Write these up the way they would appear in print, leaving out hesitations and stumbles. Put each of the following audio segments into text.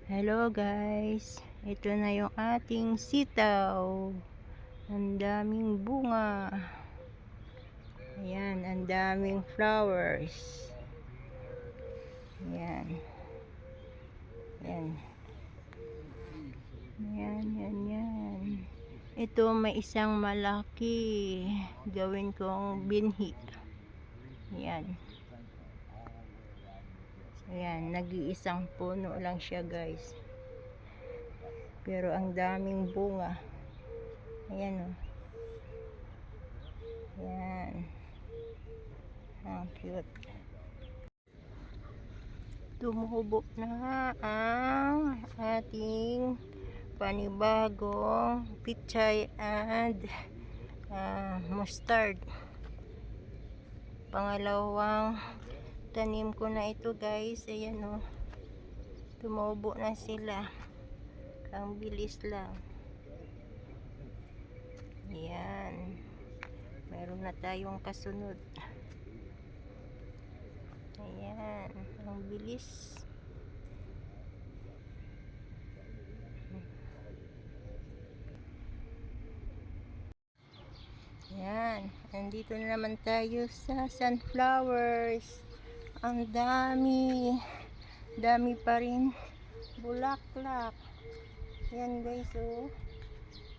Hello guys, ito na yung ating sitaw. Ang daming bunga. Ayan, ang daming flowers. Ayan. Ayan. Ayan. Ito may isang malaki. Gawin kong binhi. Ayan. Ayan, nag-iisang puno lang siya guys. Pero ang daming bunga. Ayan o. Ayan. Ang cute. Tumubo na ang ating panibagong pichay and mustard. Pangalawang tanim ko na ito guys. Ayan o. Tumubo na sila. Ang bilis lang. Ayan. Meron na tayong kasunod. Ayan. Ang bilis. Ayan. Nandito na naman tayo sa sunflowers. Ang dami. Dami pa rin bulaklak. Ayan guys oh.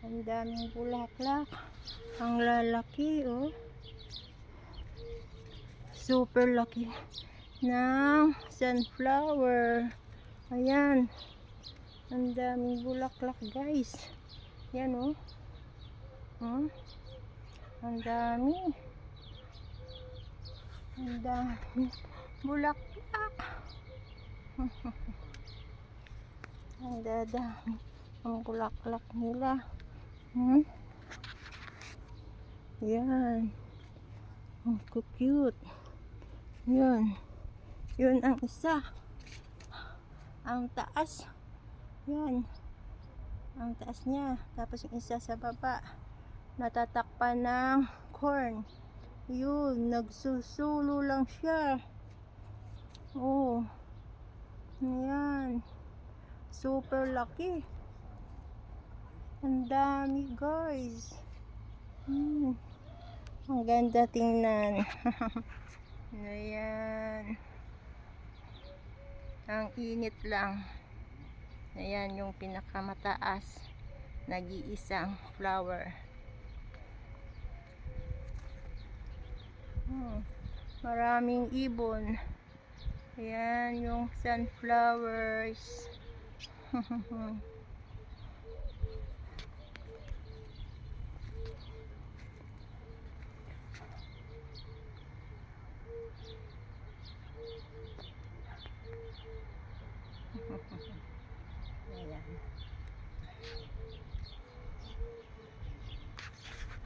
Ang daming bulaklak. Ang lalaki oh. Super laki ng sunflower. Ayan. Ang daming bulaklak guys. Ayan oh. Ang dami. Ang dami bulaklak. Ang dadami ang bulaklak nila. Yan. Ang cute. Yun. Yun ang isa. Ang taas. Yan. Ang taas niya. Tapos yung isa sa baba. Natatakpan ng corn. Yun. Nagsusulo lang siya. Oh. Ayan. Super laki. Ang dami guys. Ang ganda tingnan. Ayan. Ang init lang. Ayan yung pinakamataas. Nag-iisang flower. Maraming ibon. Ayan yung sunflowers. Ayan.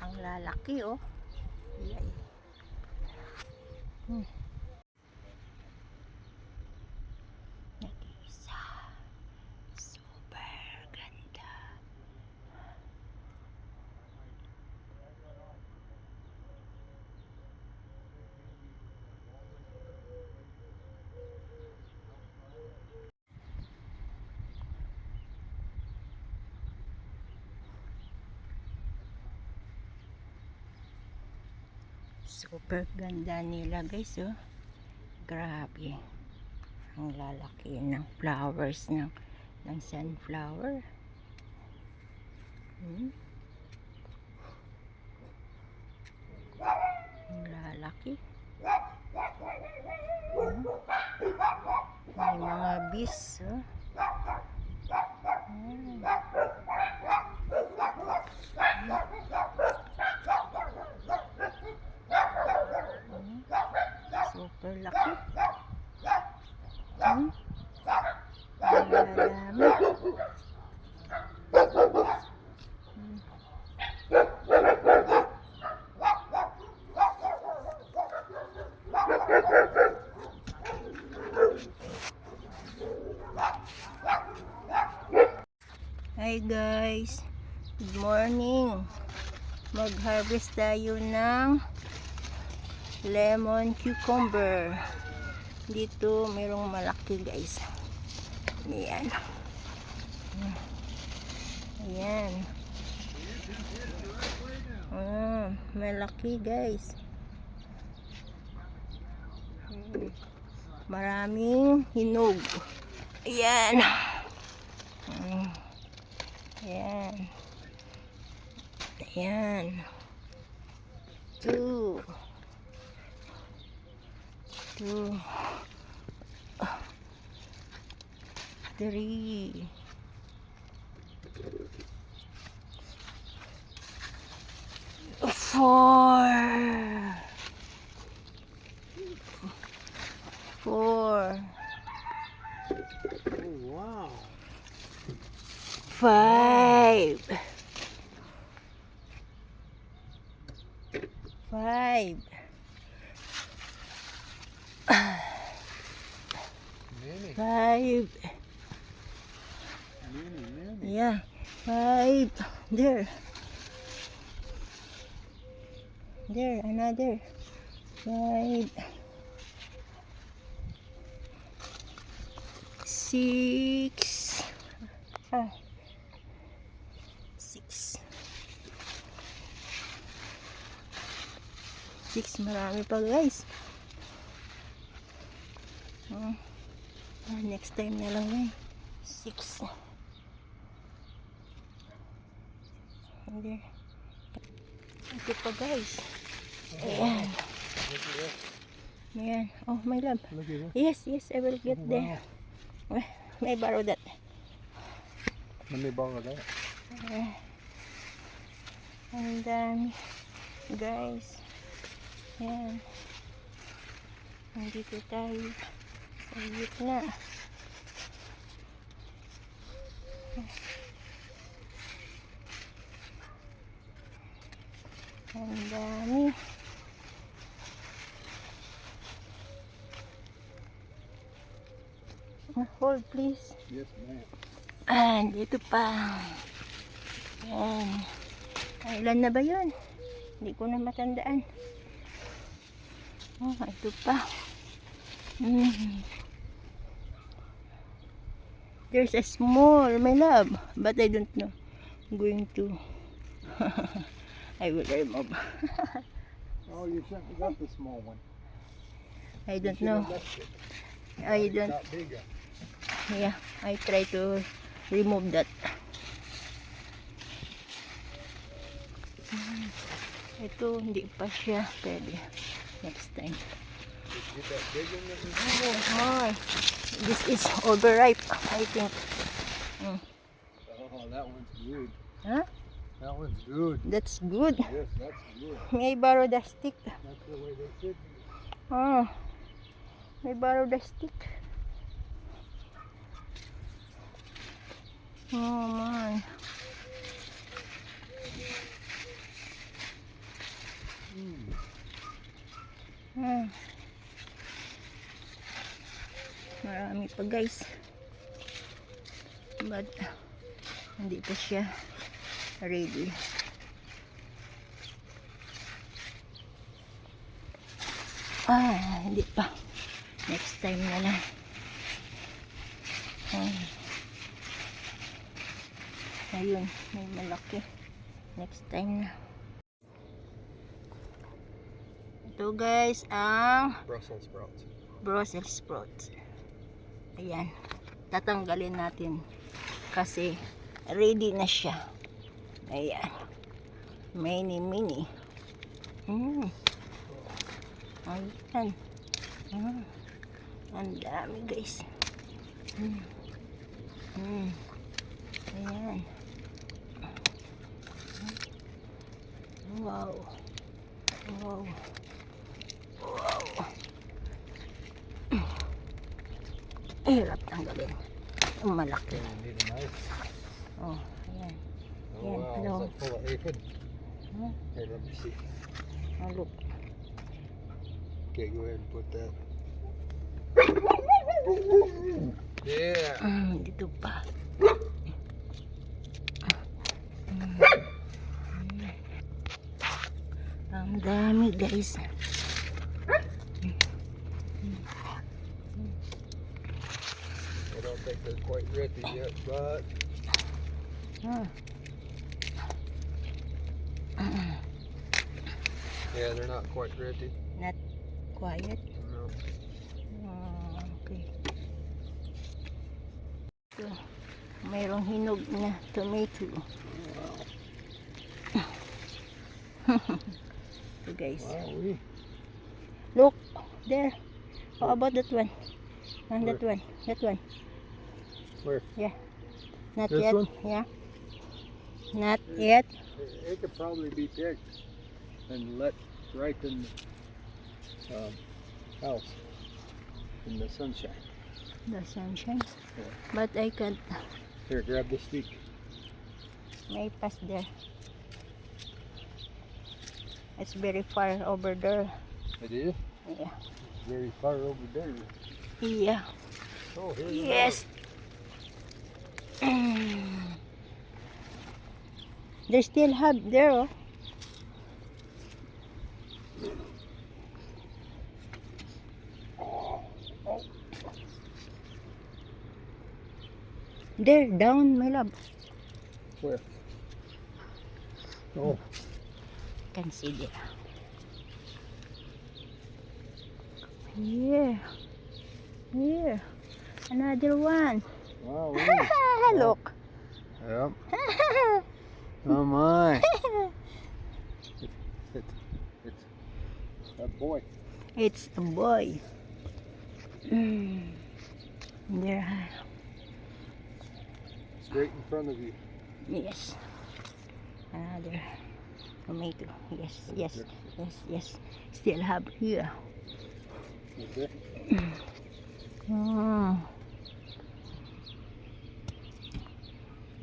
Ang lalaki oh. Ayan. Nag-isa. Super ganda. Super ganda nila guys oh. Grabe. Ang lalaki ng flowers ng sunflower. Ang lalaki. May mga bees oh. Super laki. Ang dami. Hi guys. Good morning. Mag-harvest tayo ng lemon cucumber. Dito mayroong malaki guys. Ayan. Ayan. Malaki guys. Maraming hinog. Ayan. Ayan. Ayan. 2 3 4 Oh, wow. 5 Many. 5 Many. Yeah, 5 there, another 5 6 6 marami pa guys. Next time na lang yan. 6 there. Ito pa guys. Ayan. Ayan. Oh my love. Look at it. Yes, I will get Oh, there. May borrow that. Let me borrow that. And then guys, ayan, nandito tayo sa gitna. Ang dami. Hold please. Yes, ma'am. Dito pa. Ayan. Ilan na ba yun? Hindi ko na matandaan. Ito pa. There's a small, my love, but I don't know. I'm going to. I will remove. Oh, you shouldn't have got the small one. I You don't should know. have left it. I It don't. got bigger. Yeah, I try to remove that. Ito, hindi pa siya pwede. Next time. Did you get that big one that was Oh my. This is overripe, I think. Oh, that one's good. Huh? That one's good. That's good. Yes, that's good. May borrow the stick. That's the way they should be. Oh, may borrow the stick. Oh man. Marami pa guys, but hindi pa siya ready. Hindi pa, next time na lang. Ayun, may malaki, next time na. Ito guys ang Brussels sprouts. Brussels sprouts. Ayan, tatanggalin natin kasi ready na siya. Ayan, mini. Ayan. Ang dami guys. Ayan. Wow. Hirap tanggalin. Ang malaki. You need a knife. Oh, ayan. Oh, Yeah, wow. hello. Is that full of aphid? Huh? Here, let me see. Oh, look. Okay, go ahead and put that. Yeah. Dito pa. Ang dami guys. I don't think they're quite ready yet, but Ah. Yeah, they're not quite ready. Not quiet. No. Okay. So, mayroong hinog na tomato. So guys, Wow. look there. How about that one? And Where? that one. That one. Where? Yeah. Not This yet. one? Yeah. Not yet. It could probably be picked and let ripen house in the sunshine. The sunshine. But I can't. Here, grab the stick. May pass there. It's very far over there. It is? Yeah. It's very far over there. Yeah. Oh, here's Yes. They still have there. Oh. There, down, my love. Where? Oh, Can see there. Here. Here. Another one. wow. Look. Yep. Oh my. It's a boy. It's a boy. There. Straight in front of you. Yes. Another tomato. Yes, yes, yes, yes. Still have here. Right there. Mm.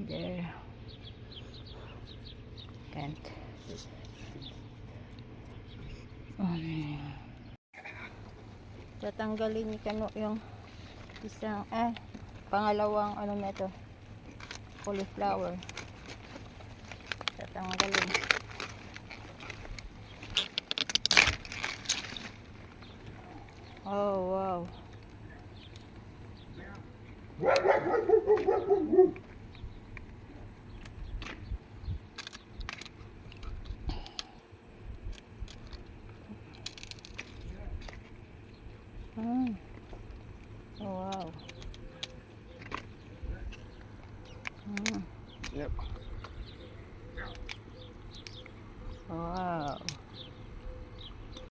There. Can't. Tatanggalin ni Kano yung isang, pangalawang ano na ito. Cauliflower. Tatanggalin. Oh, wow. Hmm.